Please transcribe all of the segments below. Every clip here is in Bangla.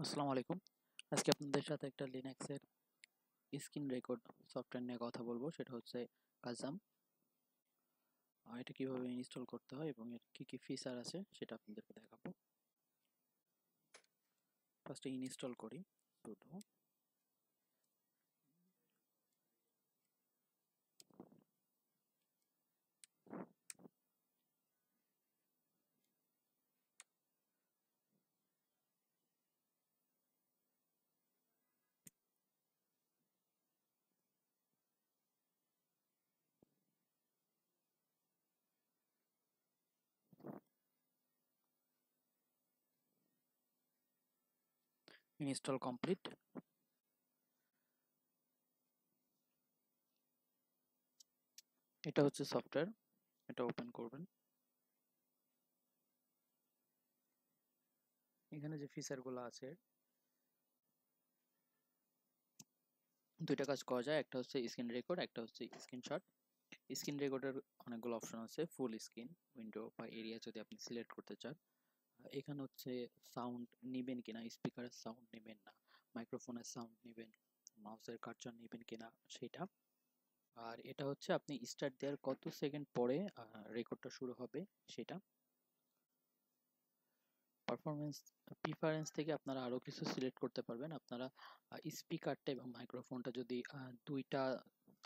আসসালামু আলাইকুম। আজকে আপনাদের সাথে একটা লিনাক্সের স্ক্রিন রেকর্ড সফটওয়্যার নিয়ে কথা বলবো, সেটা হচ্ছে কাজাম। এটা কিভাবে ইনস্টল করতে হয় এবং এর কি কি ফিচার আছে সেটা আপনাদেরকে দেখাবো। ফার্স্টে ইনস্টল করি sudo ইনস্টল কমপ্লিট। এটা হচ্ছে সফটওয়্যার, এটা ওপেন করবেন। এখানে যে ফিচারগুলো আছে দুইটা কাজ করা যায়, একটা হচ্ছে স্ক্রিন রেকর্ড, একটা হচ্ছে স্ক্রিনশট। স্ক্রিন রেকর্ডের অনেকগুলো অপশন আছে, ফুল স্ক্রিন, উইন্ডো বা এরিয়া যদি আপনি সিলেক্ট করতে চান। এখানে হচ্ছে সাউন্ড নিবেন কিনা, স্পিকারের সাউন্ড নেবেন না, মাইক্রোফোনের সাউন্ড নেবেন, মাউসের কার্সার নেবেন কিনা সেটা। আর এটা হচ্ছে আপনি স্টার্ট দেওয়ার কত সেকেন্ড পরে রেকর্ডটা শুরু হবে সেটা। পারফরমেন্স প্রিফারেন্স থেকে আপনারা আরো কিছু সিলেক্ট করতে পারবেন। আপনারা স্পিকারটা এবং মাইক্রোফোনটা যদি দুইটা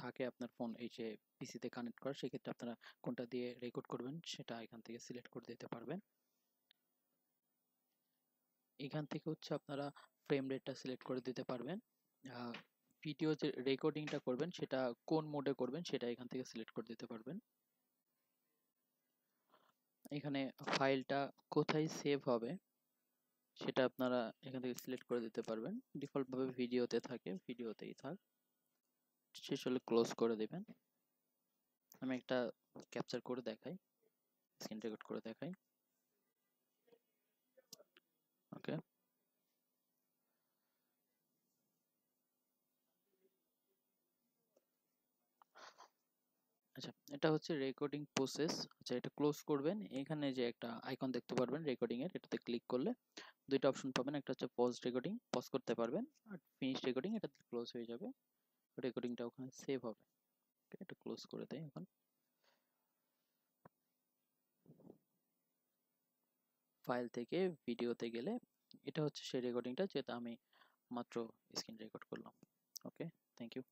থাকে আপনার ফোন এই যে পিসিতে কানেক্ট করা, সেক্ষেত্রে আপনারা কোনটা দিয়ে রেকর্ড করবেন সেটা এখান থেকে সিলেক্ট করে দিতে পারবেন। এখান থেকে হচ্ছে আপনারা ফ্রেম রেটটা সিলেক্ট করে দিতে পারবেন। ভিডিও যে রেকর্ডিংটা করবেন সেটা কোন মোডে করবেন সেটা এখান থেকে সিলেক্ট করে দিতে পারবেন। এখানে ফাইলটা কোথায় সেভ হবে সেটা আপনারা এখান থেকে সিলেক্ট করে দিতে পারবেন। ডিফল্ট ভাবে ভিডিওতে থাকে, ভিডিওতেই থাক। শেষ হলে ক্লোজ করে দিবেন। আমি একটা ক্যাপচার করে দেখাই, স্ক্রিন রেকর্ড করে দেখাই। ওকে, আচ্ছা, এটা হচ্ছে রেকর্ডিং প্রসেস। আচ্ছা, এটা ক্লোজ করবেন। এখানে যে একটা আইকন দেখতে পারবেন রেকর্ডিং এর, এটাতে ক্লিক করলে দুইটা অপশন পাবেন, একটা হচ্ছে পজ রেকর্ডিং, পজ করতে পারবেন, আর ফিনিশ রেকর্ডিং, এটা ক্লোজ হয়ে যাবে, রেকর্ডিংটা ওখানে সেভ হবে। এটা ক্লোজ করে দেই। এখন ফাইল থেকে ভিডিওতে গেলে এটা হচ্ছে সেই রেকর্ডিংটা যেটা আমি মাত্র স্ক্রিন রেকর্ড করলাম। ওকে, থ্যাংক ইউ।